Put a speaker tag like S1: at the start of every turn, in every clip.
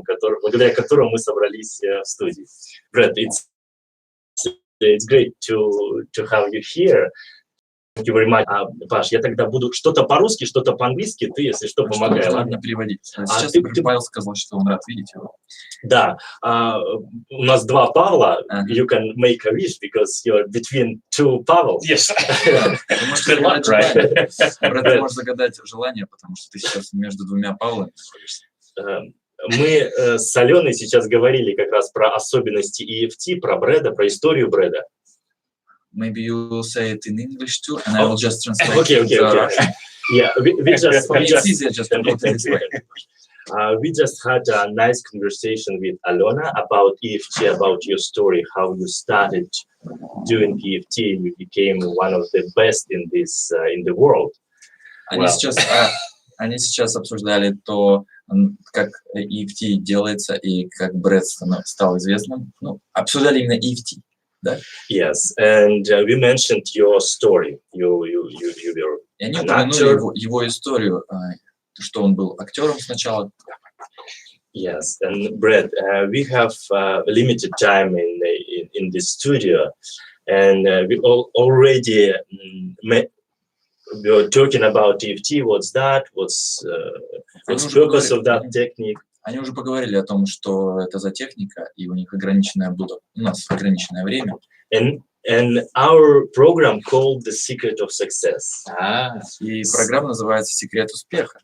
S1: человеком, благодаря которому мы собрались в студии. Брэд, it's great to have you here. Thank you very much. Паш, я тогда буду что-то по-русски, что-то по-английски, ты, если что, помогай, ладно?
S2: Переводить. Сейчас Павел сказал, что он рад видеть его.
S1: Да, у нас два Павла. You can make a wish because you're between two Pavels.
S3: Yes.
S2: Good luck, right? Брэд, ты можешь загадать желание, потому что ты сейчас между двумя Павлами находишься.
S1: Мы с Аленой сейчас говорили как раз про особенности EFT, про Брэда, про историю Брэда.
S2: Maybe you will say it in English too, and I will just translate
S1: Okay.
S2: Russian.
S1: Yeah,
S2: It's easier just to put it this way.
S1: We just had a nice conversation with Alona about EFT, about your story, how you started doing EFT, and you became one of the best in this in the world.
S2: Они сейчас обсуждали то, как EFT делается и как Брэд стал известным. Ну, обсуждали именно EFT. Да?
S1: Yes, and we mentioned your story. You were
S2: И они упомянули его историю, что он был актером сначала.
S1: Yes, and Brad, we have limited time in this studio, and we already we were talking about EFT. What's that? What's purpose of that technique?
S2: Они уже поговорили о том, что это за техника, и у них у нас ограниченное время.
S1: And our program called The Secret of Success.
S2: И программа называется «Секрет успеха».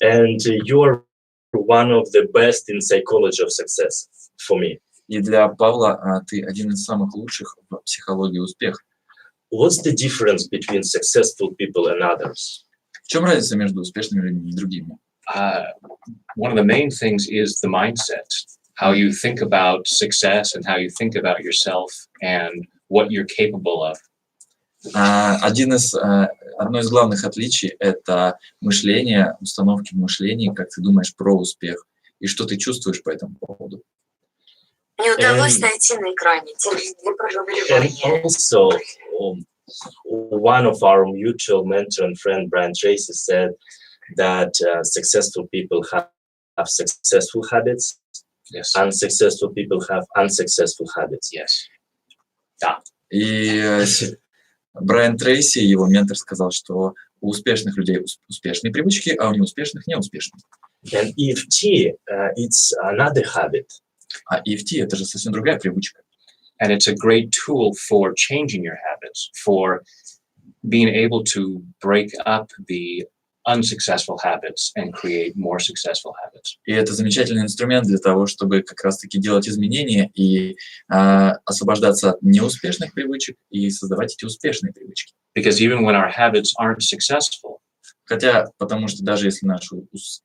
S1: And you're one of the best in psychology of success for me.
S2: И для Павла ты один из самых лучших в психологии успеха.
S1: What's the difference between successful people and others?
S2: В чем разница между успешными людьми и другими?
S3: One of the main things is the mindset, how you think about success and how you think about yourself and what you're capable of.
S2: Одно из главных отличий – это мышление, установки в мышлении, как ты думаешь про успех и что ты чувствуешь по этому поводу.
S4: Не удалось найти на экране текст для проговаривания.
S1: And also, one of our mutual mentor and friend, Brian Tracy, said that successful people have successful habits.
S3: Yes.
S1: Unsuccessful people have unsuccessful habits.
S3: Yes.
S1: Да.
S2: И Брайан Трейси, его ментор, сказал, что у успешных людей успешные привычки, а у неуспешных неуспешные.
S1: And EFT, it's another habit.
S2: А EFT – это же совсем другая привычка.
S3: And it's a great tool for changing your habits, for being able to break up the unsuccessful habits and create more successful habits.
S2: И это замечательный инструмент для того, чтобы как раз-таки делать изменения и освобождаться от неуспешных привычек и создавать эти успешные привычки.
S3: Because even when our habits aren't successful,
S2: потому что даже если наши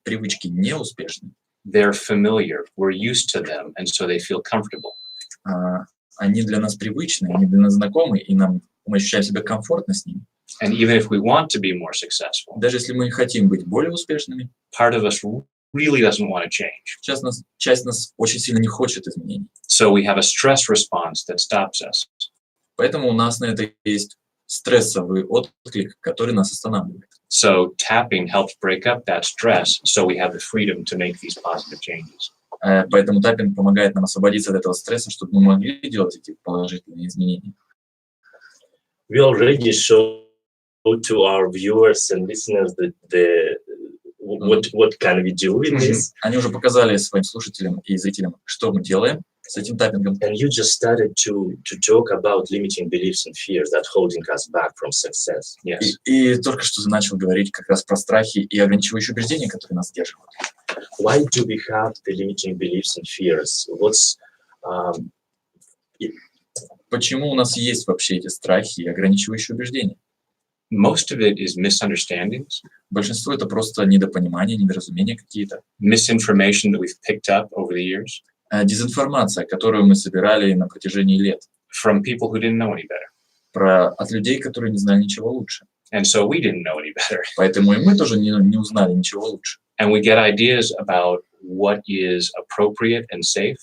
S2: привычки не успешны,
S3: they're familiar, we're used to them, and so they feel comfortable.
S2: Они для нас привычны, они для нас знакомы, и мы ощущаем себя комфортно с ними.
S3: And even if we want to be more successful,
S2: даже если мы хотим быть более успешными,
S3: part of us really doesn't want to change.
S2: Часть нас очень сильно не хочет изменений.
S3: So we have a stress response that stops us.
S2: Поэтому у нас на это есть стрессовый отклик, который нас останавливает.
S3: So tapping helps break up that stress, so we have the freedom to make these positive changes.
S2: Поэтому таппинг помогает нам освободиться от этого стресса, чтобы мы могли делать эти положительные изменения.
S1: We already showed to our viewers and listeners what can we do with this.
S2: Они уже показали своим слушателям и зрителям, что мы делаем с этим таппингом.
S1: And you just started to talk about limiting beliefs and fears that holding us back from success.
S3: Yes.
S2: И только что начал говорить как раз про страхи и ограничивающие убеждения, которые нас держат.
S1: Why do we have the limiting beliefs and fears?
S2: Почему у нас есть вообще эти страхи и ограничивающие убеждения?
S3: Most of it is misunderstandings.
S2: Большинство это просто недопонимания, недоразумения какие-то.
S3: Misinformation that we've picked up over the years.
S2: Дезинформация, которую мы собирали на протяжении лет.
S3: From people who didn't know any better.
S2: От людей, которые не знали ничего лучше.
S3: And so we didn't know any better.
S2: Поэтому и мы тоже не узнали ничего лучше.
S3: And we get ideas about what is appropriate and safe.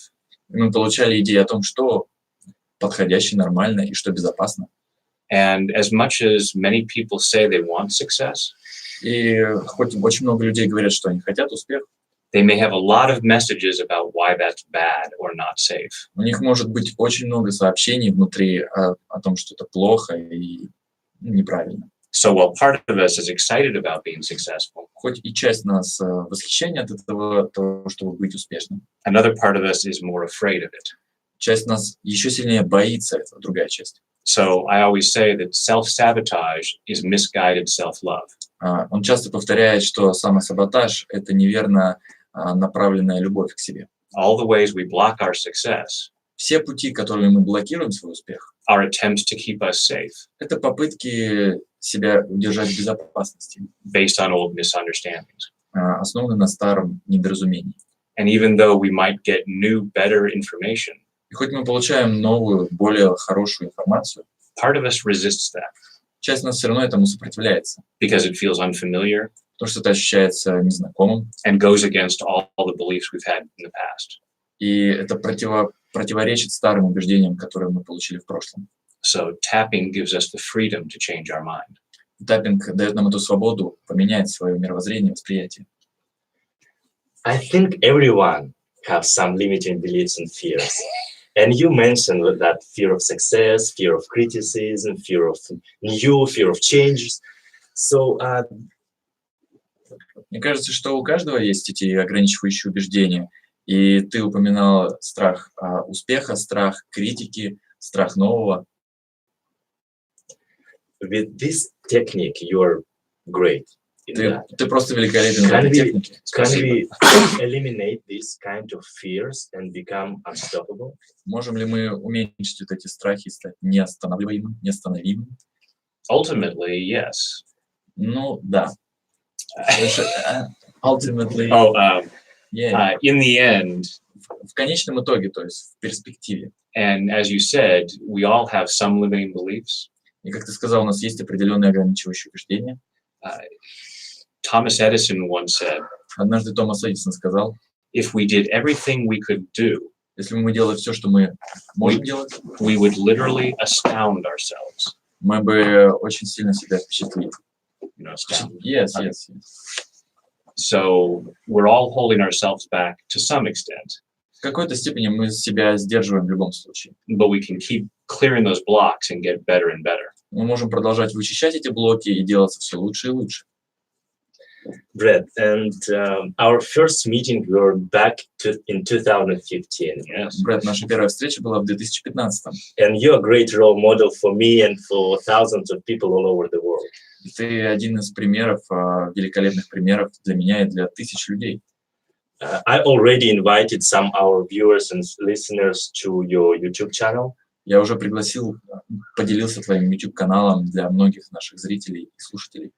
S2: И мы получали идеи о том, что подходяще, нормально и что безопасно.
S3: And as much as many people say they want success,
S2: и хоть очень много людей говорят, что они хотят успех,
S3: They may have a lot of messages about why that's bad or not safe.
S2: У них может быть очень много сообщений внутри о том, что это плохо и неправильно.
S3: So while part of us is excited about being successful,
S2: Хоть и часть нас восхищения от того, чтобы быть успешным,
S3: another part of us is more afraid of it.
S2: часть нас еще сильнее боится этого, другая часть.
S3: So I always say that self-sabotage is misguided self-love.
S2: Он часто повторяет, что самосаботаж – это неверно направленная любовь к себе.
S3: All the ways we block our success
S2: Все пути, которыми мы блокируем свой успех,
S3: are attempts to keep us safe
S2: это попытки себя удержать в безопасности,
S3: based on old misunderstandings.
S2: основаны на старом недоразумении.
S3: And even though we might get new, better information,
S2: И хоть мы получаем новую, более хорошую информацию,
S3: part of us resists that
S2: часть нас все равно этому сопротивляется,
S3: because it feels unfamiliar
S2: потому что это ощущается незнакомым,
S3: and goes against all the beliefs we've had in the past.
S2: и это противоречит старым убеждениям, которые мы получили в прошлом.
S3: So tapping gives us the freedom to change our mind.
S2: Таппинг дает нам эту свободу поменять свое мировоззрение, восприятие.
S1: I think everyone have some limiting beliefs and fears. And you mentioned that fear of success, fear of criticism, fear of new, fear of changes. So
S2: Мне кажется, что у каждого есть эти ограничивающие убеждения. И ты упоминал страх успеха, страх критики, страх нового.
S1: with this technique, you're great. In that.
S2: Ты просто великолепен в этой технике.
S1: Can
S2: Спасибо.
S1: we eliminate this kind of fears and become unstoppable?
S2: Можем ли мы уменьшить вот эти страхи и стать неостановимыми?
S3: Ultimately, yes.
S2: Ну, да. Ultimately, yeah.
S3: In the end,
S2: В конечном итоге, то есть в перспективе.
S3: and as you said, we all have some limiting beliefs.
S2: И как ты сказал, у нас есть определенные ограничивающие убеждения.
S3: Thomas Edison once said,
S2: Однажды Томас Эдисон сказал,
S3: if we did everything we could do,
S2: если бы мы делали все, что мы можем делать,
S3: we would literally astound ourselves.
S2: мы бы очень сильно себя впечатлили.
S3: You know, astound.
S2: Yes.
S3: So we're all holding ourselves back to some extent,
S2: В какой-то степени мы себя сдерживаем в любом случае.
S3: but we can keep clearing those blocks and get better and better.
S2: Мы можем продолжать вычищать эти блоки и делаться все лучше и лучше.
S1: Brett, and our first meeting, we were back in 2015.
S3: Yes.
S2: Брэд, наша первая встреча была в 2015-м.
S1: And you're a great role model for me and for thousands of people all over the world.
S2: Ты один из примеров, великолепных примеров для меня и для тысяч людей.
S1: I already invited some our viewers and listeners to your YouTube channel.
S2: Я уже поделился твоим YouTube-каналом для многих наших зрителей и слушателей.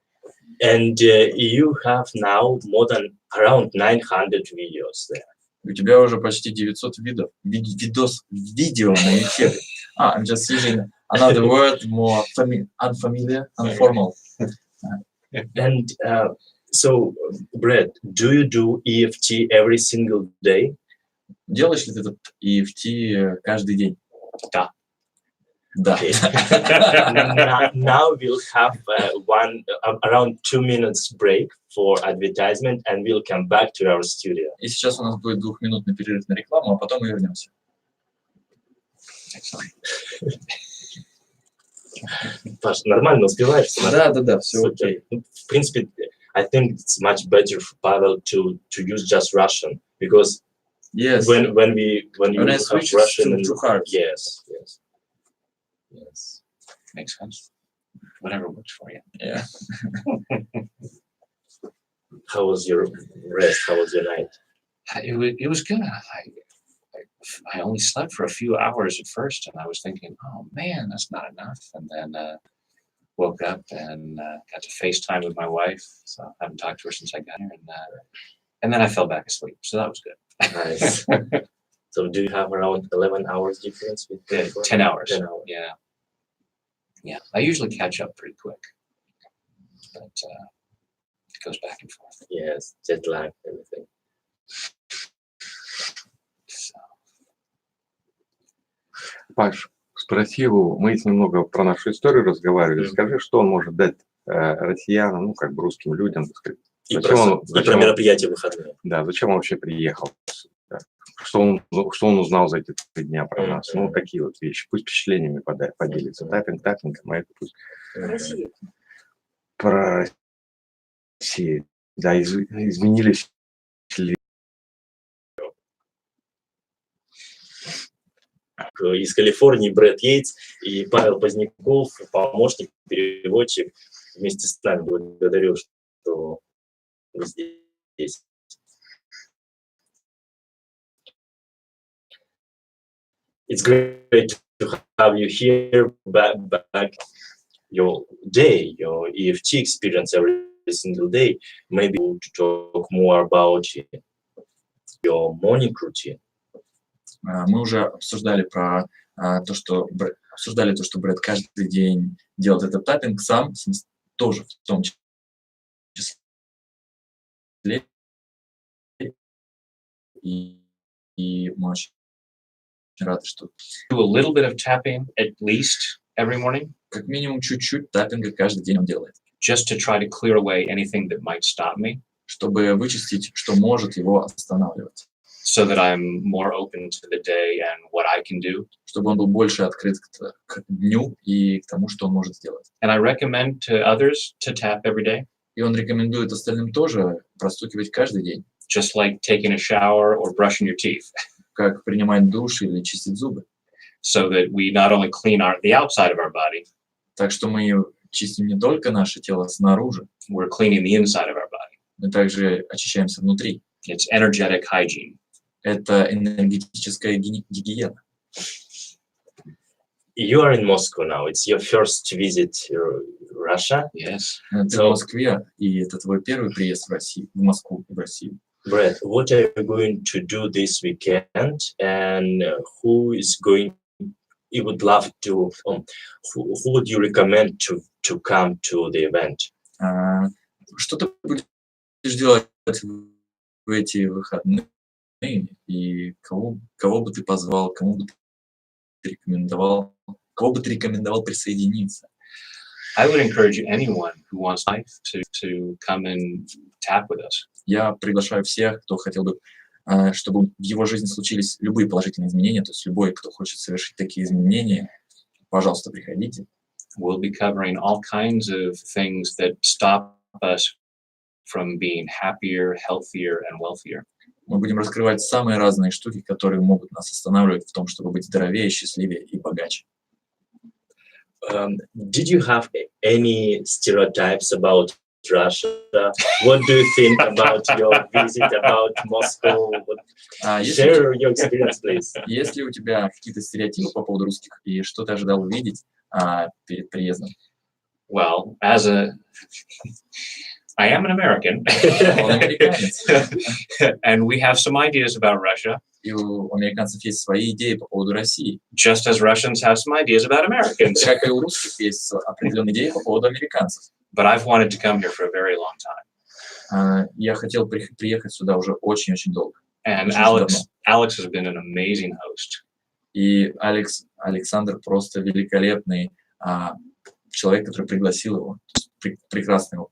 S1: And you have now more than around 900 videos there.
S2: У тебя уже почти 900 видео на YouTube. I'm just using another word, more unfamiliar, informal.
S1: And so, Brett, do you do EFT every single day?
S2: Делаешь ли ты этот EFT каждый день?
S3: Да.
S2: Да.
S1: Okay. Now we'll have around 2 minutes break for advertisement, and we'll come back to our studio.
S2: И сейчас у нас будет 2-минутный перерыв на рекламу, а потом мы вернемся.
S1: Паш, нормально успеваешь?
S2: Да, все
S1: Okay. В принципе, I think it's much better for Pavel to use just Russian, because
S2: Yes.
S1: when you
S2: When I
S1: have
S2: switch
S1: Russian
S2: to hard.
S1: yes.
S3: Makes sense. Whatever works for you.
S2: Yeah.
S1: How was your rest? How was your night?
S3: It was good. I only slept for a few hours at first, and I was thinking, oh man, that's not enough. And then woke up and got to FaceTime with my wife. So I haven't talked to her since I got here, and then I fell back asleep. So that was good.
S1: Nice. So do you have around 11 hours difference with
S3: 10 hours.
S1: 10 hours.
S3: Yeah. I usually catch up pretty quick, but it goes back and forth.
S1: Yes, jet lag, everything.
S3: So,
S5: Паш, спроси его, мы немного про нашу историю разговаривали. Скажи, что он может дать россиянам, ну, как бы русским людям, так сказать,
S1: И
S5: Зачем
S1: про мероприятия в выходные.
S5: Да, зачем он вообще приехал? Да. Что он узнал за эти 3 дня про нас? Ну, такие вот вещи. Пусть впечатлениями поделится. Таппинг, а это пусть про Россию. Да, изменились ли
S1: Из Калифорнии Брэд Йейтс и Павел Поздняков, помощник, переводчик, вместе с нами. Благодарю, что вы здесь. It's great to have you here back your day, your EFT experience every single day. Maybe to talk more about your morning routine.
S2: Мы уже обсуждали то, что Брэд каждый день делает этот таппинг сам, тоже в том числе. И мы очень рады, что
S3: Do a little bit of tapping at least every morning,
S2: как минимум чуть-чуть таппинга каждый день он делает,
S3: just to try to clear away anything that might stop me,
S2: чтобы вычистить, что может его останавливать,
S3: so that I'm more open to the day and what I can do.
S2: чтобы он был больше открыт к дню и к тому, что он может сделать.
S3: And I recommend to others to tap every day,
S2: И он рекомендует остальным тоже простукивать каждый день,
S3: just like taking a shower or brushing your teeth,
S2: как принимать душ или чистить зубы.
S3: so that we not only clean the outside of our body,
S2: Так что мы чистим не только наше тело снаружи,
S3: we're cleaning the inside of our body.
S2: мы также очищаемся внутри.
S3: It's energetic hygiene.
S2: Это энергетическая гигиена.
S1: You are in Moscow now. It's your first visit to Russia.
S3: Yes.
S2: Ты в Москве, и это твой первый приезд в Россию, в Москву и в Россию.
S1: Brad, what are you going to do this weekend? And who is going? You would love to. Who would you recommend to come to the event?
S2: Что ты будешь делать в эти выходные? И кого бы ты позвал, кому бы ты рекомендовал присоединиться?
S3: I would encourage anyone who wants life to come and tap with us.
S2: Я приглашаю всех, кто хотел бы, чтобы в его жизни случились любые положительные изменения, то есть любой, кто хочет совершить такие изменения, пожалуйста, приходите.
S3: We'll be covering all kinds of things that stop us from being happier, healthier, and wealthier.
S2: Мы будем раскрывать самые разные штуки, которые могут нас останавливать в том, чтобы быть здоровее, счастливее и богаче.
S1: Did you have any stereotypes about Russia? What do you think about your visit, about Moscow? Share your experience, please.
S2: Есть ли у тебя какие-то стереотипы по поводу русских, и что ты ожидал увидеть перед приездом?
S3: Well, I am an American,
S2: Он американец,
S3: and we have some ideas about Russia,
S2: и у американцев есть свои идеи по поводу России,
S3: just as Russians have some ideas about Americans.
S2: как и у русских есть определенные идеи по поводу американцев.
S3: But I've wanted to come here for a very long time.
S2: Я хотел приехать сюда уже очень-очень долго.
S3: And
S2: Очень
S3: Alex has been an amazing host.
S2: И Александр просто великолепный человек, который пригласил его, прекрасно его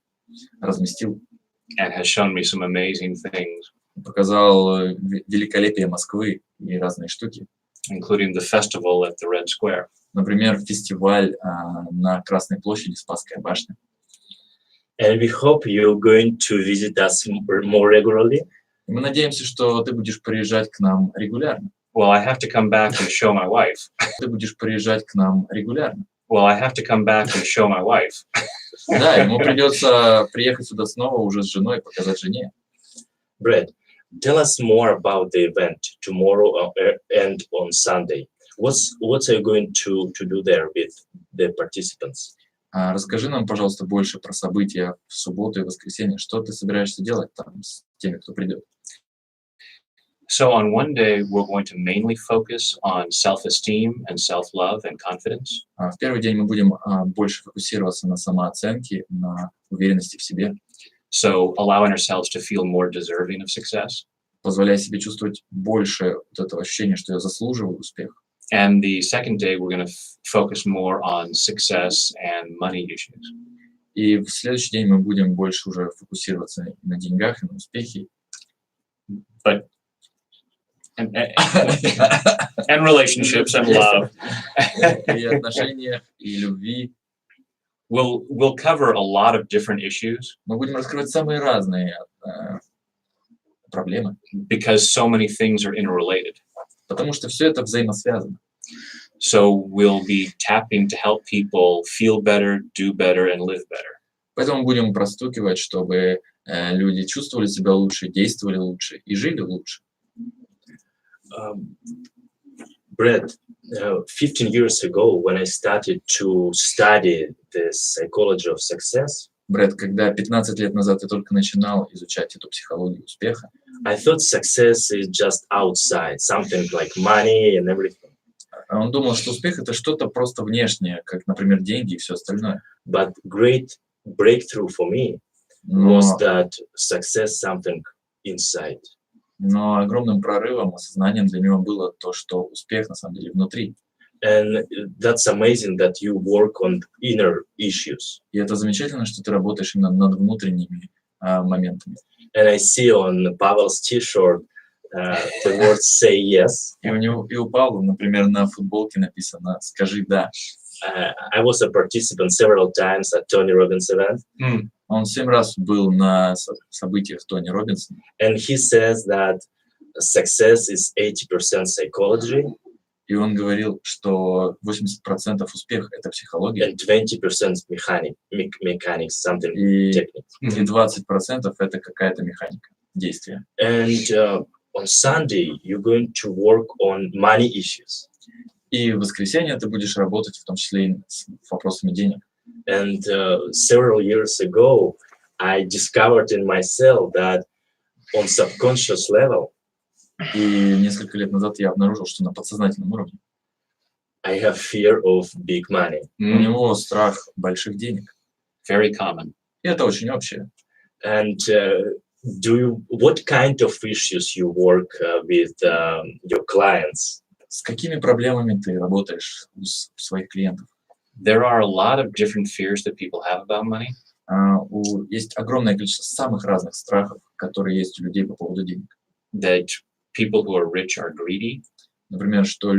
S2: разместил.
S3: And has shown me some amazing things,
S2: Показал великолепие Москвы и разные штуки.
S3: including the festival at the Red Square.
S2: Например, фестиваль на Красной площади, Спасская башня.
S1: And we hope you're going to visit us more regularly.
S2: И мы надеемся, что ты будешь приезжать к нам регулярно.
S3: Well, I have to come back and show my wife.
S2: Ты будешь приезжать к нам регулярно.
S3: Well, I have to come back and show my wife.
S2: Да, ему придется приехать сюда снова уже с женой и показать жене.
S1: Brad, tell us more about the event tomorrow and on Sunday. What are you going to do there with the participants?
S2: Расскажи нам, пожалуйста, больше про события в субботу и воскресенье. Что ты собираешься делать там с теми, кто придет?
S3: So on one day, we're going to mainly focus on self-esteem and self-love and confidence.
S2: В первый день мы будем больше фокусироваться на самооценке, на уверенности в себе,
S3: So allowing ourselves to feel more deserving of success.
S2: позволяя себе чувствовать больше вот этого ощущения, что я заслуживаю успеха.
S3: And the second day, we're going to focus more on success and money issues.
S2: И в следующий день мы будем больше уже фокусироваться на деньгах и на успехе.
S3: But and relationships and love.
S2: И отношениях, и любви.
S3: We'll cover a lot of different issues
S2: Мы будем раскрывать самые разные проблемы,
S3: because so many things are interrelated.
S2: потому что все это взаимосвязано.
S3: So we'll be tapping to help people feel better, do better, and live better.
S2: Поэтому будем простукивать, чтобы люди чувствовали себя лучше, действовали лучше и жили лучше.
S1: Brett, 15 years ago, when I started to study the psychology of success,
S2: Брэд, когда 15 лет назад я только начинал изучать эту психологию успеха,
S1: I thought success is just outside, something like money and everything.
S2: он думал, что успех — это что-то просто внешнее, как, например, деньги и все остальное.
S1: But great breakthrough for me
S2: Но,
S1: was that success something inside.
S2: но огромным прорывом, осознанием для него было то, что успех на самом деле внутри.
S1: And that's amazing that you work on inner issues.
S2: И это замечательно, что ты работаешь именно над внутренними моментами.
S1: And I see on Pavel's t-shirt the word "say yes."
S2: И у Павла, например, на футболке написано «Скажи да».
S1: I was a participant several times at Tony Robbins event,
S2: Он 7 раз был на событиях Тони Робинсона,
S1: and he says that success is 80% psychology
S2: и он говорил, что 80% успеха — это психология,
S1: and 20% mechanics, something
S2: и
S1: technical.
S2: 20% — это какая-то механика, действия.
S1: And on Sunday, you're going to work on money issues.
S2: И в воскресенье ты будешь работать в том числе и с вопросами денег.
S1: And several years ago, I discovered in myself that on subconscious level,
S2: И несколько лет назад я обнаружил, что на подсознательном уровне
S1: I have fear of big money.
S2: у него страх больших денег.
S3: Very common.
S2: И это очень общее.
S1: And what kind of issues you work with your clients?
S2: С какими проблемами ты работаешь у своих клиентов?
S3: There are a lot of different fears that people have about money.
S2: Есть огромное количество самых разных страхов, которые есть у людей по поводу денег.
S3: That people who are rich are greedy,
S2: Например, что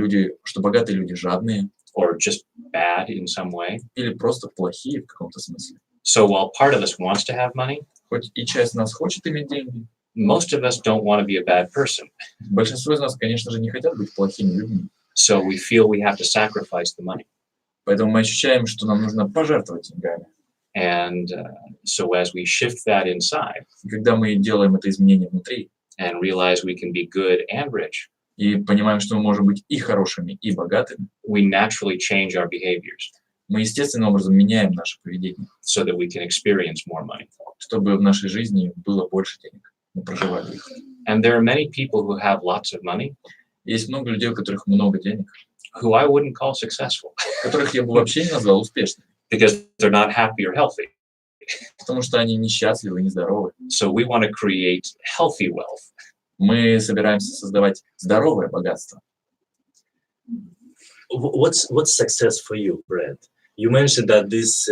S2: богатые люди жадные
S3: or just bad in some way.
S2: или просто плохие в каком-то смысле.
S3: So while part of us wants to have money,
S2: Хоть и часть нас хочет иметь деньги,
S3: most of us don't want to be a bad person.
S2: большинство из нас, конечно же, не хотят быть плохими людьми.
S3: So we feel we have to sacrifice the money.
S2: Поэтому мы ощущаем, что нам нужно пожертвовать деньгами.
S3: And so as we shift that inside
S2: И когда мы делаем это изменение внутри
S3: and realize we can be good and rich,
S2: и понимаем, что мы можем быть и хорошими, и богатыми,
S3: we naturally change our behaviors
S2: мы естественным образом меняем наше поведение,
S3: so that we can experience more money.
S2: чтобы в нашей жизни было больше денег. Мы проживали их.
S3: And there are many people who have lots of money
S2: Есть много людей, у которых много денег,
S3: who I wouldn't call successful
S2: которых я бы вообще не назвал успешными,
S3: because they're not happy or healthy.
S2: потому что они несчастливы, нездоровы.
S3: So we want to create healthy wealth.
S2: Мы собираемся создавать здоровое богатство.
S1: What's success for you, Brett? You mentioned that this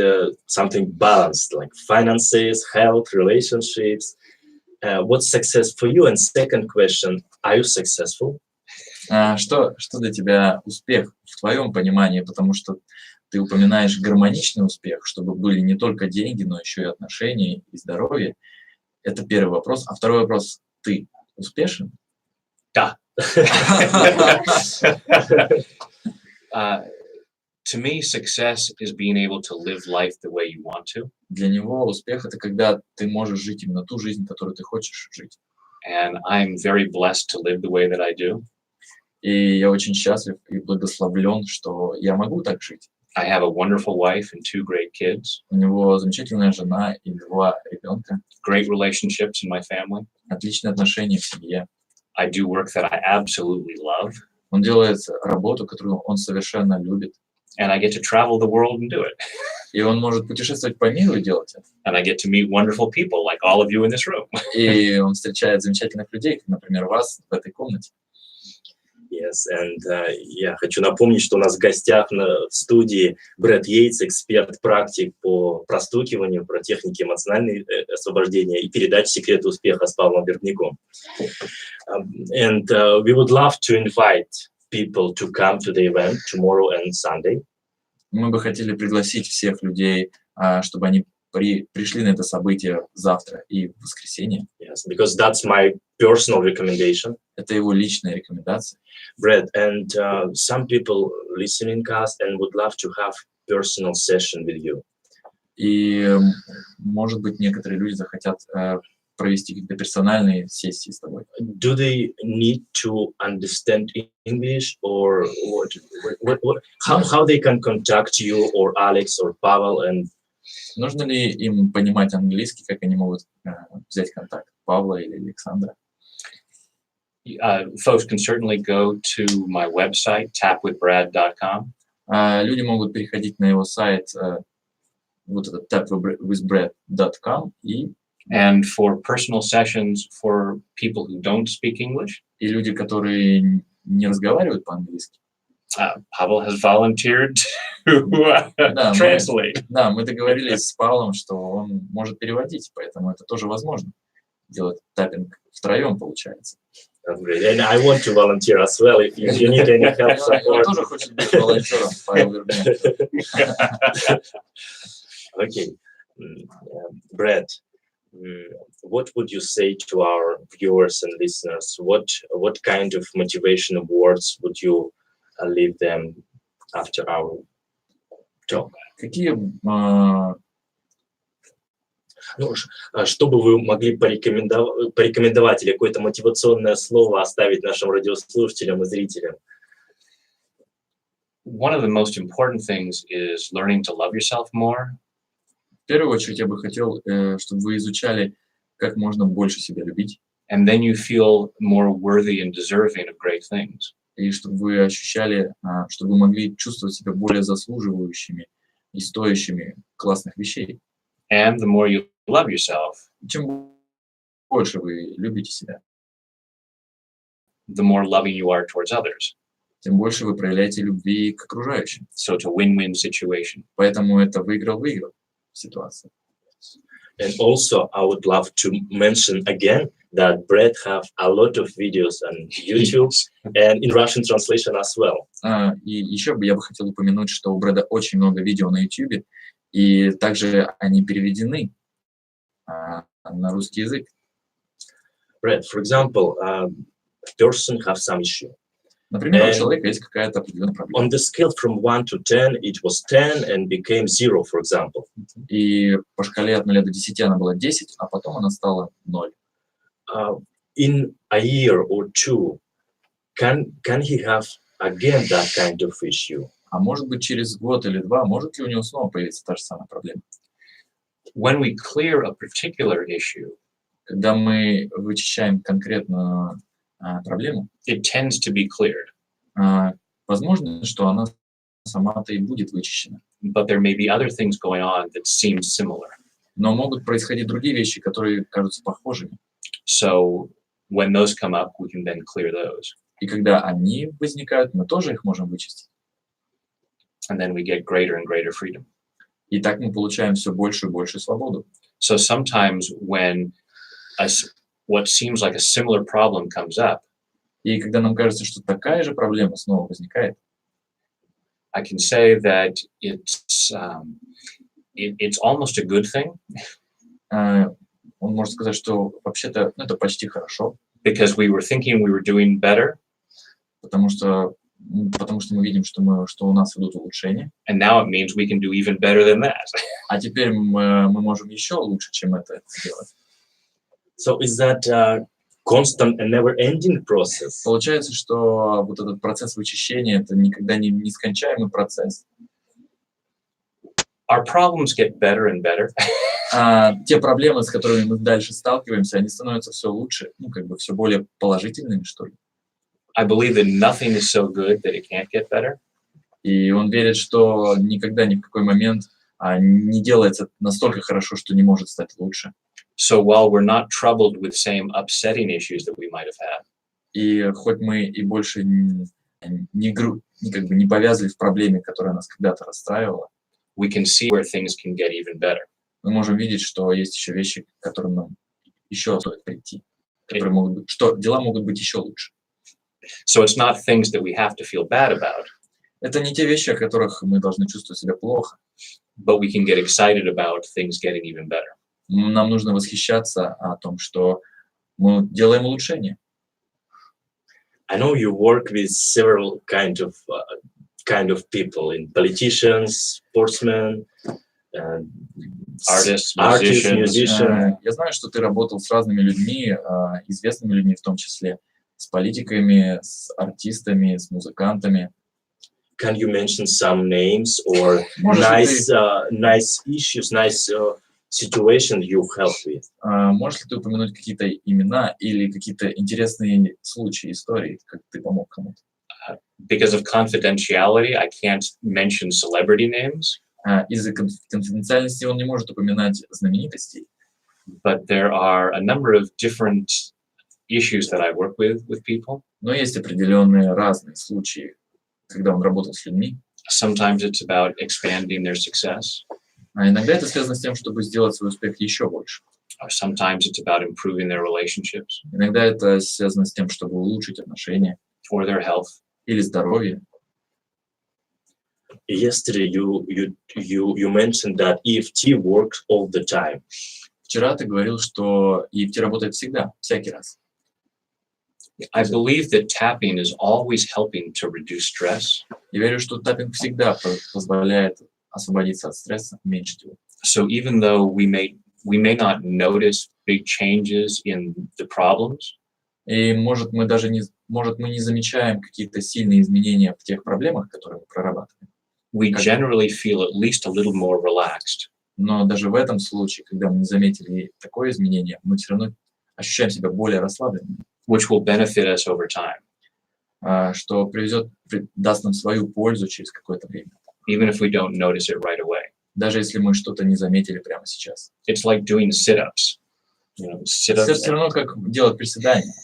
S1: something balanced, like finances, health, relationships. What's success for you? And second question, are you successful?
S2: Что для тебя успех в твоем понимании? Потому что ты упоминаешь гармоничный успех, чтобы были не только деньги, но еще и отношения и здоровье. Это первый вопрос. А второй вопрос, ты успешен?
S3: Да. To me, success is being able to live life the way you want to.
S2: Для него успех — это когда ты можешь жить именно ту жизнь, которую ты хочешь жить.
S3: And I'm very blessed to live the way that I do.
S2: И я очень счастлив и благословлен, что я могу так жить.
S3: I have a wonderful wife and 2 great kids.
S2: У него замечательная жена и 2 ребенка.
S3: Great relationships in my family.
S2: Отличные отношения в семье.
S3: I do work that I absolutely love.
S2: Он делает работу, которую он совершенно любит.
S3: And I get to travel the world and do it.
S2: И он может путешествовать по миру и делать это.
S3: And I get to meet wonderful people like all of you in this room.
S2: И он встречает замечательных людей, как, например, вас в этой комнате.
S1: Yes, and я хочу напомнить, что у нас в гостях в студии Брэд Йейтс, эксперт-практик по простукиванию, про техники эмоционального освобождения и передаче «Секреты успеха» с Павлом Вербняком. And we would love to invite people to come to the event tomorrow and Sunday.
S2: Мы бы хотели пригласить всех людей, чтобы они пришли на это событие завтра и в воскресенье.
S1: Yes, because that's my personal recommendation.
S2: Это его личная рекомендация.
S1: Brad, and some people listening us and would love to have personal session with you.
S2: И, может быть, некоторые люди захотят провести какие-то персональные сессии с тобой.
S1: Do they need to understand English, or how they can contact you or Alex or Pavel? And
S2: Нужно ли им понимать английский, как они могут взять контакт Павла или Александра?
S3: Folks can certainly go to my website, tapwithbrad.com.
S2: Люди могут переходить на его сайт, вот этот tapwithbrad.com,
S3: And for personal sessions for people who don't speak English,
S2: и люди, которые не разговаривают по-английски.
S3: Pavel has volunteered to translate.
S2: Да, мы договорились с Павлом, что он может переводить, поэтому это тоже возможно. Делать таппинг втроем получается.
S1: and I want to volunteer as well if you need any help.
S2: Он тоже хочет быть волонтером, Павел Вербняк.
S1: Okay, Brad, what would you say to our viewers and listeners? What kind of motivational words would you leave them after our talk?
S2: Какие
S1: Что бы вы могли порекомендовать или какое-то мотивационное слово оставить нашим радиослушателям и зрителям?
S3: One of the most important things is learning to love yourself more.
S2: В первую очередь я бы хотел, чтобы вы изучали, как можно больше себя любить.
S3: And then you feel more worthy and deserving of great things.
S2: И чтобы вы ощущали, чтобы вы могли чувствовать себя более заслуживающими и стоящими классных вещей.
S3: And the more you love yourself,
S2: Чем больше вы любите себя,
S3: the more loving you are towards others.
S2: тем больше вы проявляете любви к окружающим.
S3: So it's a win-win situation.
S2: Поэтому это выиграл-выиграл ситуация.
S1: And also, I would love to mention again that Brad have a lot of videos on YouTube and in Russian translation as well.
S2: И еще я бы хотел упомянуть, что у Брэда очень много видео на YouTube, и также они переведены на русский язык.
S1: Brad, for example, a person have some issue.
S2: Например, у человека есть какая-то определенная проблема.
S1: On the scale from 1 to 10, it was 10 and became 0, for example.
S2: И по шкале от 0 до 10 она была 10, а потом она стала 0.
S1: In a year or two, can he have again that kind of issue?
S2: А может быть, через год или два, может ли у него снова появиться та же самая проблема?
S3: When we clear a particular issue,
S2: Когда мы вычищаем конкретную проблему,
S3: it tends to be cleared.
S2: возможно, что она сама-то и будет вычищена.
S3: But there may be other things going on that seem similar.
S2: Но могут происходить другие вещи, которые кажутся похожими.
S3: So when those come up, we can then clear those.
S2: И когда они возникают, мы тоже их можем вычистить.
S3: And then we get greater and greater freedom.
S2: И так мы получаем все больше и больше свободу.
S3: So sometimes when what seems like a similar problem comes up,
S2: И когда нам кажется, что такая же проблема снова возникает,
S3: I can say that it's almost a good thing.
S2: Он может сказать, что вообще-то это почти хорошо,
S3: Because we were thinking we were doing better,
S2: потому что мы видим, что у нас идут улучшения.
S3: and now it means we can do even better than that.
S2: А теперь мы можем еще лучше, чем это сделать.
S1: So is that a constant and never-ending process?
S2: Получается, что вот этот процесс вычищения — это никогда не нескончаемый процесс.
S3: Our problems get better and better.
S2: Те проблемы, с которыми мы дальше сталкиваемся, они становятся все лучше, все более положительными, что ли.
S3: I believe that nothing is so good that it can't get better.
S2: И он верит, что никогда, ни в какой момент не делается настолько хорошо, что не может стать лучше.
S3: So while we're not troubled with same upsetting issues that we might have had,
S2: И хоть мы и больше не повязли в проблеме, которая нас когда-то расстраивала,
S3: we can see where things can get even better.
S2: мы можем видеть, что есть еще вещи, к которым нам еще стоит прийти, которые могут быть, что дела могут быть еще лучше.
S3: So it's not things that we have to feel bad about,
S2: Это не те вещи, о которых мы должны чувствовать себя плохо.
S3: but we can get excited about things getting even better.
S2: Нам нужно восхищаться о том, что мы делаем улучшения.
S1: I know you work with several kind of people, in politicians, sportsmen,
S3: Artists,
S1: musicians.
S2: Я знаю, что ты работал с разными людьми, известными людьми в том числе, с политиками, с артистами, с музыкантами.
S1: Can you mention some names or nice issues, nice situation you help with?
S2: Можешь ли ты упомянуть какие-то имена или какие-то интересные случаи, истории, как ты помог кому-то?
S3: Because of confidentiality, I can't mention celebrity names,
S2: Из-за конфиденциальности он не может упоминать знаменитостей,
S3: but there are a number of different issues that I work with people.
S2: но есть определенные разные случаи, когда он работал с людьми.
S3: Sometimes it's about expanding their success,
S2: А иногда это связано с тем, чтобы сделать свой успех еще больше.
S3: or sometimes it's about improving their relationships
S2: Иногда это связано с тем, чтобы улучшить отношения
S3: or their health.
S2: или здоровье.
S1: Yesterday you mentioned that EFT works all the time.
S2: Вчера ты говорил, что EFT работает всегда, всякий раз.
S3: I believe that tapping is always helping to reduce stress.
S2: Я верю, что таппинг всегда позволяет освободиться от стресса, уменьшить его.
S3: So even though we may not notice big changes in the problems,
S2: И может мы не замечаем какие-то сильные изменения в тех проблемах, которые мы прорабатываем.
S3: we generally feel at least a little more relaxed.
S2: Но даже в этом случае, когда мы не заметили такое изменение, мы все равно ощущаем себя более расслабленными,
S3: Which will benefit us over time,
S2: что даст нам свою пользу через какое-то время,
S3: even if we don't notice it right away.
S2: даже если мы что-то не заметили прямо сейчас.
S3: It's like doing sit-ups. You know,
S2: Это
S3: sit-ups.
S2: все равно как делать приседания.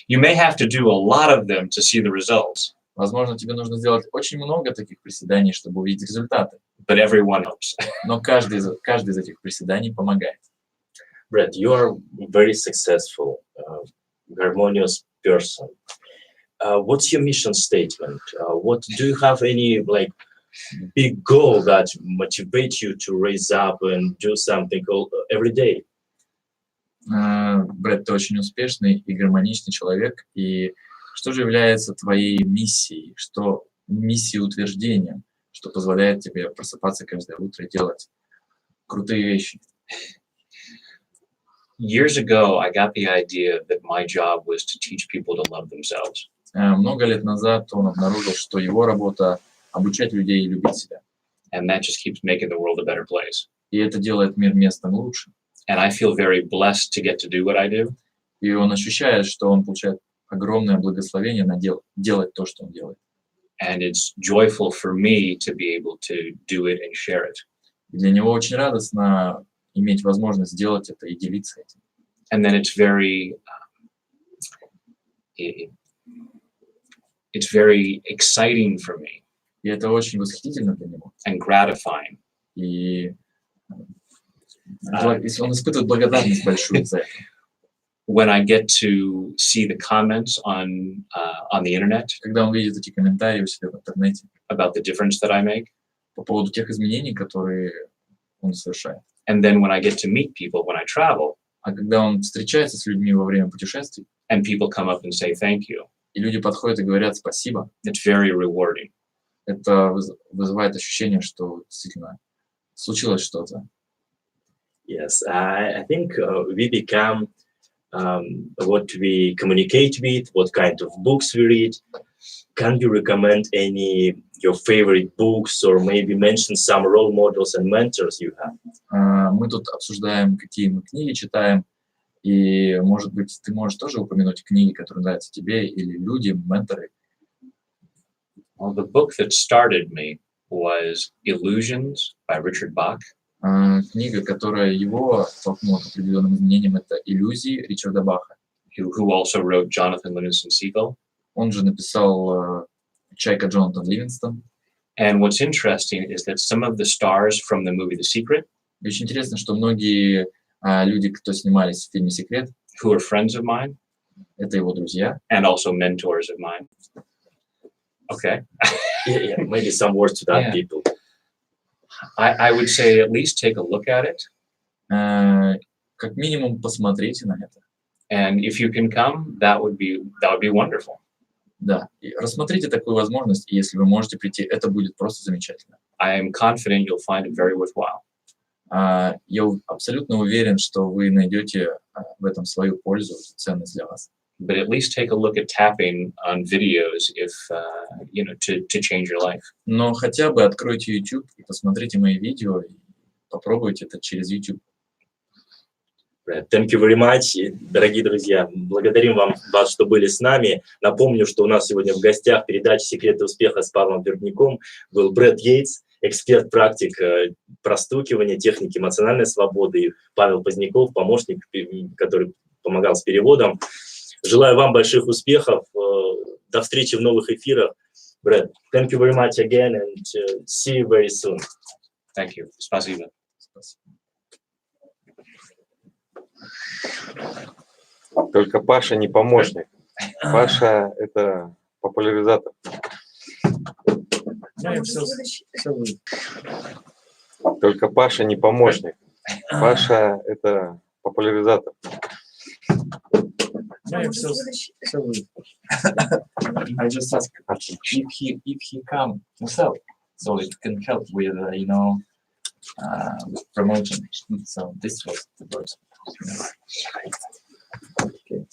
S3: You may have to do a lot of them to see the results,
S2: Возможно, тебе нужно сделать очень много таких приседаний, чтобы увидеть результаты.
S3: but everyone helps.
S2: Но каждый из этих приседаний помогает.
S1: Brett, you are very successful, harmonious person. What's your mission statement? What do you have any big goal that motivate you to raise up and do something every day?
S2: Брэд, ты очень успешный и гармоничный человек. И что же является твоей миссией, миссией утверждением, что позволяет тебе просыпаться каждое утро и делать крутые вещи?
S3: Years ago, I got the idea that my job was to teach people to love themselves.
S2: Много лет назад он обнаружил, что его работа — обучать людей любить себя.
S3: And that just keeps making the world a better place.
S2: И это делает мир местом лучше.
S3: And I feel very blessed to get to do what I do.
S2: И он ощущает, что он получает огромное благословение на делать то, что он делает.
S3: And it's joyful for me to be able to do it and share it.
S2: И для него очень радостно иметь возможность сделать это и делиться этим.
S3: And then it's very exciting for me
S2: И это очень восхитительно для него.
S3: and gratifying
S2: И он испытывает благодарность большую за это.
S3: when I get to see the comments on the internet
S2: Когда он видит эти комментарии у себя в интернете
S3: about the difference that I make.
S2: по поводу тех изменений, которые он совершает.
S3: And then when I get to meet people when I travel,
S2: А когда он встречается с людьми во время путешествий,
S3: and people come up and say thank you,
S2: и люди подходят и говорят спасибо,
S3: it's very rewarding.
S2: это вызывает ощущение, что действительно случилось что-то.
S1: Yes, I think we become what we communicate with, what kind of books we read. Can you recommend your favorite books or maybe mention some role models and mentors you have?
S2: Мы тут обсуждаем, какие мы книги читаем, и, может быть, ты можешь тоже упомянуть книги, которые нравятся тебе, или люди, менторы.
S3: Well, the book that started me was Illusions by Richard Bach.
S2: Книга, которая его толкнула к определенным изменениям, это «Иллюзии» Ричарда Баха.
S3: who also wrote Jonathan Livingston Seagull.
S2: Он же написал «Чайка» Джонатан Ливингстон.
S3: And what's interesting is that some of the stars from the movie The Secret,
S2: И очень интересно, что многие люди, кто снимались в фильме «Секрет»,
S3: who are friends of mine
S2: это его друзья.
S3: and also mentors of mine. Okay.
S1: Yeah, maybe some words to that
S3: Yeah.
S1: people.
S3: I would say at least take a look at it.
S2: Как минимум посмотрите на это.
S3: And if you can come, that would be wonderful.
S2: Да, и рассмотрите такую возможность, и если вы можете прийти, это будет просто замечательно.
S3: I am confident you'll find it very worthwhile.
S2: Я абсолютно уверен, что вы найдете в этом свою пользу, ценность для вас.
S3: But at least take a look at tapping on videos if, to change your life.
S2: Но хотя бы откройте YouTube и посмотрите мои видео, и попробуйте это через YouTube.
S1: Thank you very much, дорогие друзья. Благодарим вас, что были с нами. Напомню, что у нас сегодня в гостях передачи «Секреты успеха» с Павлом Вербняком был Брэд Йейтс, эксперт-практик простукивания, техники эмоциональной свободы, и Павел Поздняков, помощник, который помогал с переводом. Желаю вам больших успехов. До встречи в новых эфирах. Брэд, thank you very much again and see you very soon.
S3: Thank you. Спасибо.
S5: Только Паша не помощник. Паша – это популяризатор. Только Паша не помощник. Паша – это популяризатор.
S2: I just ask if he come himself, so it can help with promotion. So this was the first. Okay.